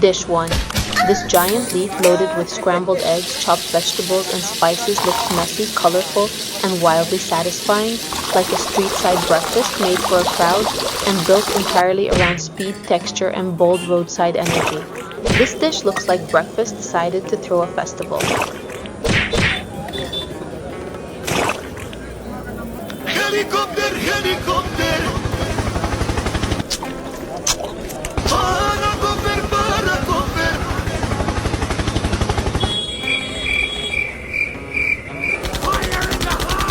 Dish 1. This giant leaf loaded with scrambled eggs, chopped vegetables, and spices looks messy, colorful, and wildly satisfying, like a street-side breakfast made for a crowd and built entirely around speed, texture, and bold roadside energy. This dish looks like breakfast decided to throw a festival. Helicopter, helicopter. Paracoper, paracoper. Fire in the hole!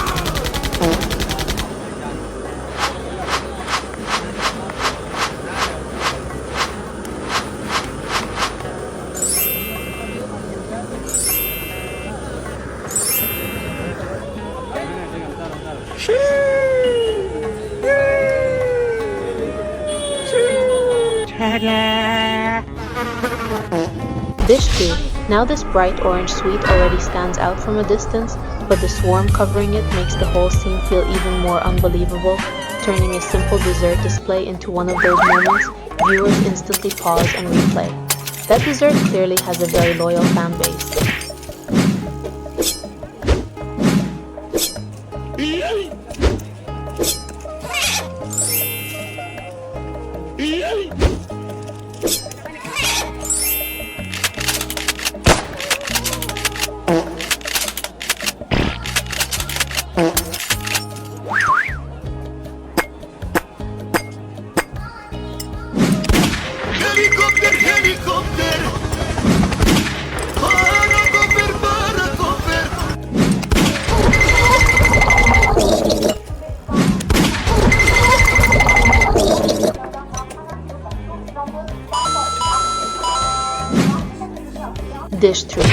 Dish 2. Now this bright orange sweet already stands out from a distance, but the swarm covering it makes the whole scene feel even more unbelievable, turning a simple dessert display into one of those moments viewers instantly pause and replay. That dessert clearly has a very loyal fan base. Helicopter, helicopter. Paracoper, paracoper. Dish 3.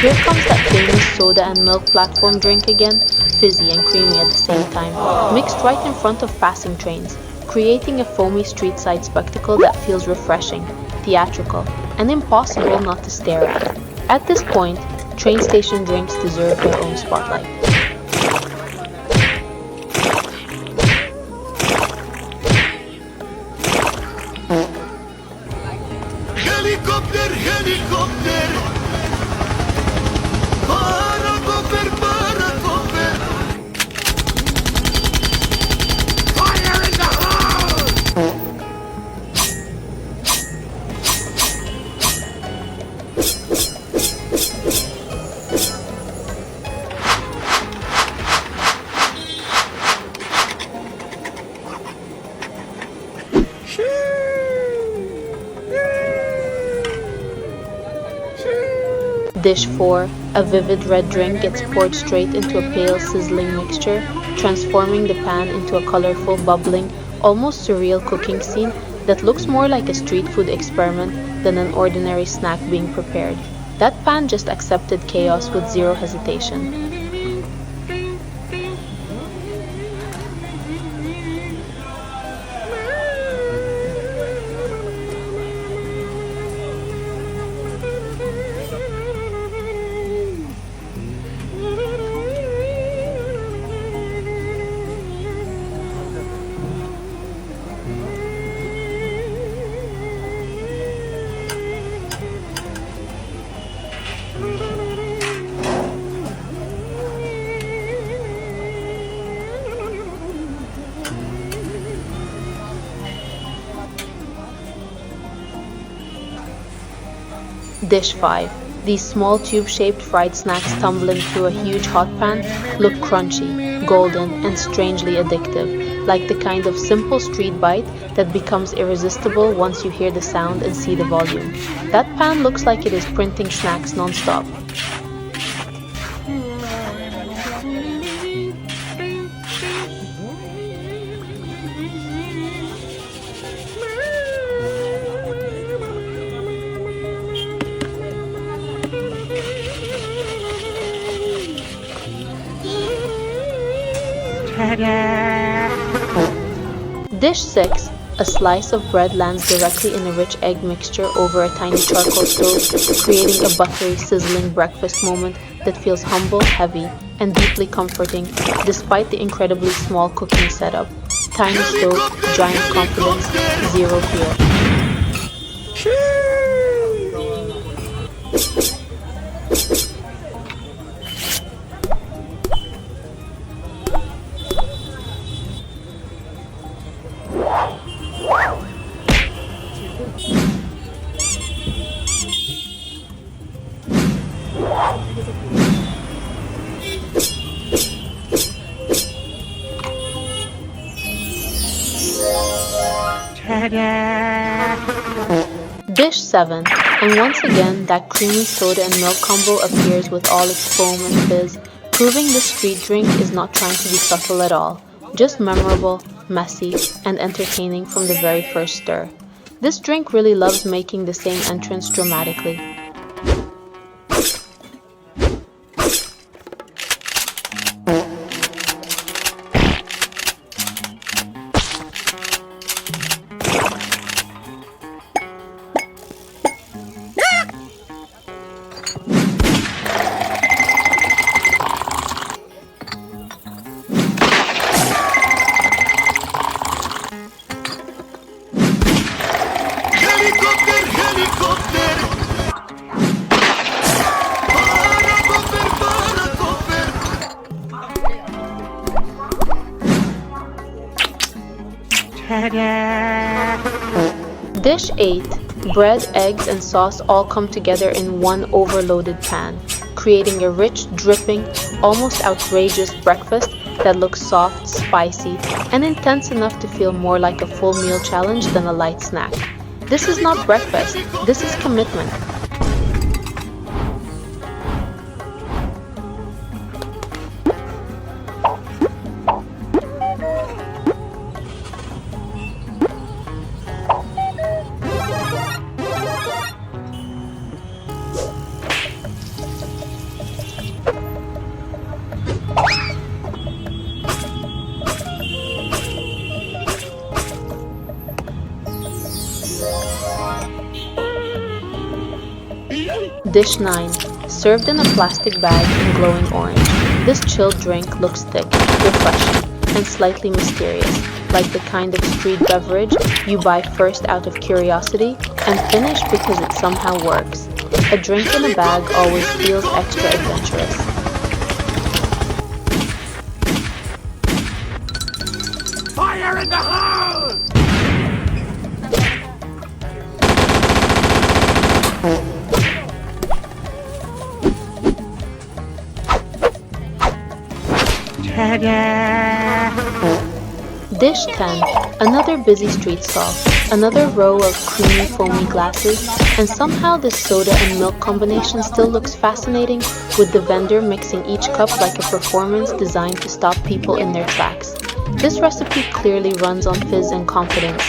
Here comes that famous soda and milk platform drink again, fizzy and creamy at the same time, mixed right in front of passing trains, creating a foamy street-side spectacle that feels refreshing, theatrical, and impossible not to stare at. At this point, train station drinks deserve their own spotlight. Helicopter, helicopter. Paracoper, paracoper. Fire in the hole! Dish 4. A vivid red drink gets poured straight into a pale, sizzling mixture, transforming the pan into a colorful, bubbling, almost surreal cooking scene that looks more like a street food experiment than an ordinary snack being prepared. That pan just accepted chaos with zero hesitation. Dish 5. These small tube-shaped fried snacks tumbling through a huge hot pan look crunchy, golden, and strangely addictive, like the kind of simple street bite that becomes irresistible once you hear the sound and see the volume. That pan looks like it is printing snacks non-stop. Dish 6. A slice of bread lands directly in a rich egg mixture over a tiny charcoal stove, creating a buttery, sizzling breakfast moment that feels humble, heavy, and deeply comforting despite the incredibly small cooking setup. Tiny stove, giant confidence, zero fear. Dish 7, and once again that creamy soda and milk combo appears with all its foam and fizz, proving this street drink is not trying to be subtle at all, just memorable, messy, and entertaining from the very first stir. This drink really loves making the same entrance dramatically. Helicopter, helicopter. Paracopter, paracopter. Dish 8. Bread, eggs, and sauce all come together in one overloaded pan, creating a rich, dripping, almost outrageous breakfast that looks soft, spicy, and intense enough to feel more like a full meal challenge than a light snack. This is not breakfast, this is commitment. Dish 9. Served in a plastic bag in glowing orange, this chilled drink looks thick, refreshing, and slightly mysterious, like the kind of street beverage you buy first out of curiosity and finish because it somehow works. A drink in a bag always feels extra adventurous. Fire in the hole! Dish 10. Another busy street stall, another row of creamy foamy glasses, and somehow this soda and milk combination still looks fascinating, with the vendor mixing each cup like a performance designed to stop people in their tracks. This recipe clearly runs on fizz and confidence.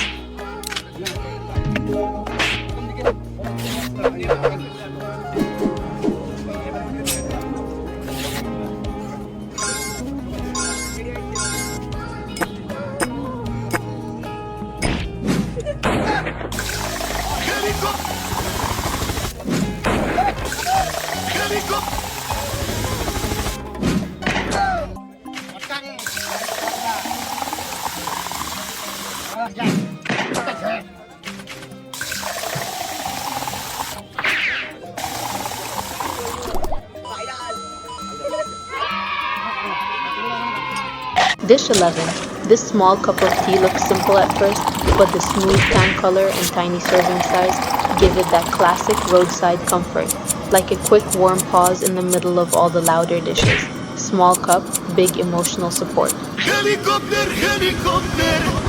Dish 11. This small cup of tea looks simple at first, but the smooth tan color and tiny serving size give it that classic roadside comfort, like a quick warm pause in the middle of all the louder dishes. Small cup, big emotional support. Helicopter, helicopter.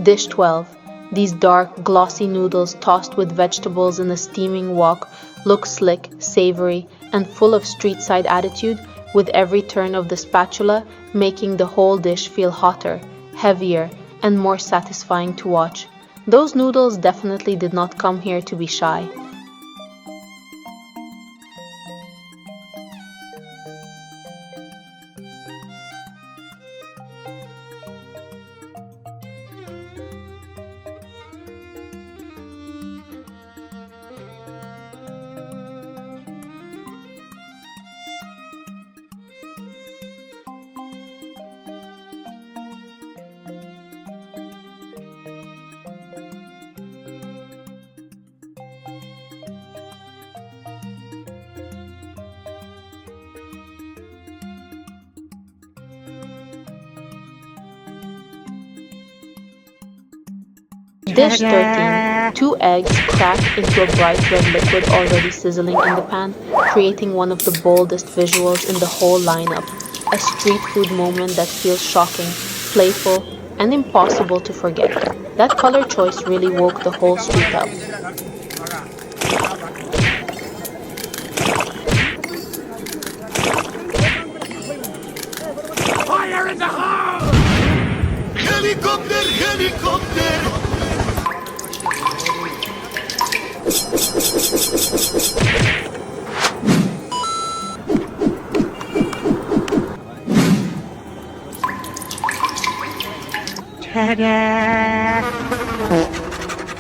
Dish 12. These dark, glossy noodles tossed with vegetables in a steaming wok look slick, savory, and full of street-side attitude, with every turn of the spatula making the whole dish feel hotter, heavier, and more satisfying to watch. Those noodles definitely did not come here to be shy. Dish 13. 2 eggs cracked into a bright red liquid already sizzling in the pan, creating one of the boldest visuals in the whole lineup. A street food moment that feels shocking, playful, and impossible to forget. That color choice really woke the whole street up. Fire in the hole! Helicopter, helicopter!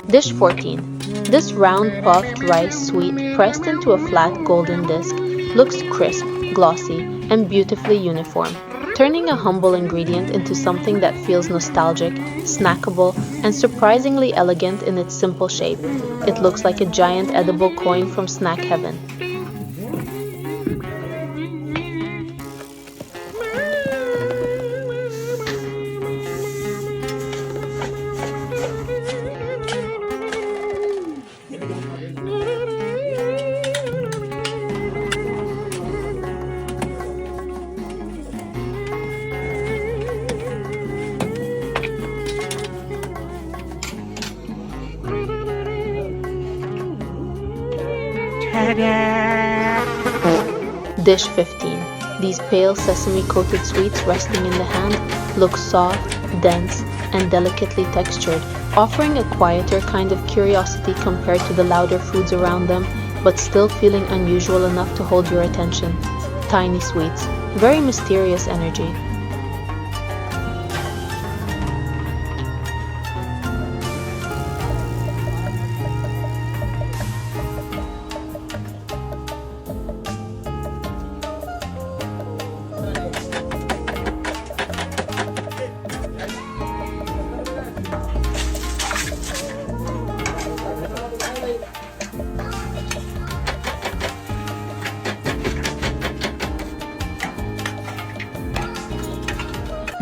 Dish 14. This round puffed rice sweet pressed into a flat golden disc looks crisp, glossy, and beautifully uniform, turning a humble ingredient into something that feels nostalgic, snackable, and surprisingly elegant in its simple shape. It looks like a giant edible coin from snack heaven. Dish 15. These pale sesame-coated sweets resting in the hand look soft, dense, and delicately textured, offering a quieter kind of curiosity compared to the louder foods around them, but still feeling unusual enough to hold your attention. Tiny sweets, very mysterious energy.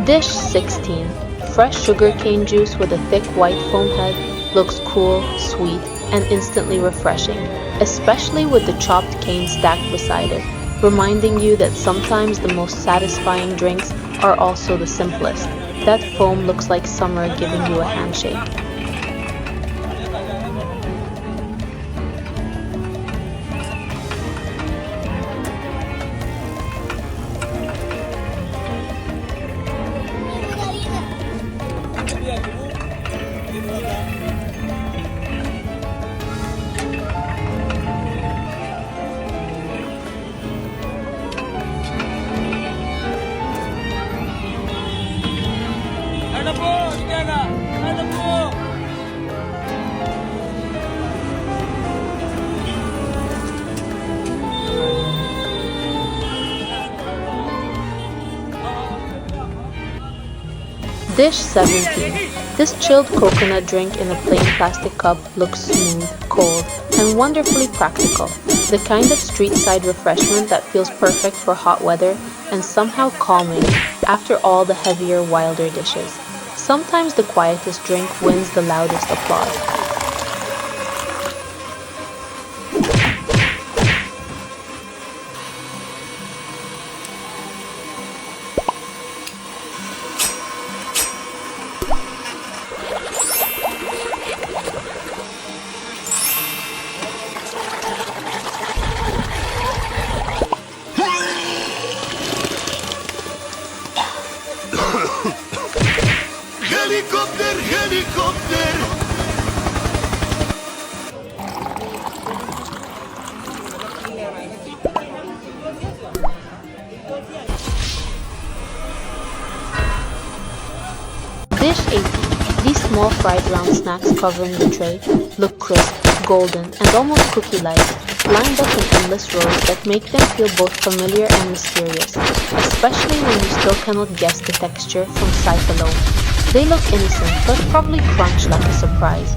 Dish 16. Fresh sugarcane juice with a thick white foam head looks cool, sweet, and instantly refreshing, especially with the chopped cane stacked beside it, reminding you that sometimes the most satisfying drinks are also the simplest. That foam looks like summer giving you a handshake. Ano po? Sige na! Ano po? Dish 17. This chilled coconut drink in a plain plastic cup looks smooth, cold, and wonderfully practical. The kind of street-side refreshment that feels perfect for hot weather and somehow calming after all the heavier, wilder dishes. Sometimes the quietest drink wins the loudest applause. Helicopter, helicopter! Dish 18. These small fried round snacks covering the tray look crisp, golden, and almost cookie-like, lined up in endless rows that make them feel both familiar and mysterious, especially when you still cannot guess the texture from sight alone. They look innocent, but probably crunch like a surprise.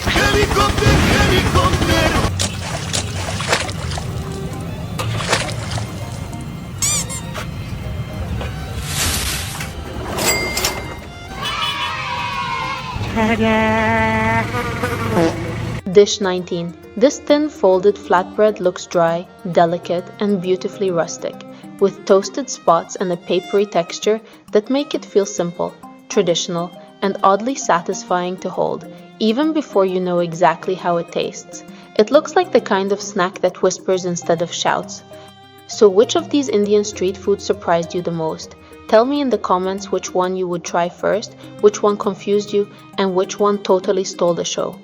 Helicopter, helicopter! Dish 19. This thin folded flatbread looks dry, delicate, and beautifully rustic, with toasted spots and a papery texture that make it feel simple, traditional, and oddly satisfying to hold, even before you know exactly how it tastes. It looks like the kind of snack that whispers instead of shouts. So which of these Indian street foods surprised you the most? Tell me in the comments which one you would try first, which one confused you, and which one totally stole the show.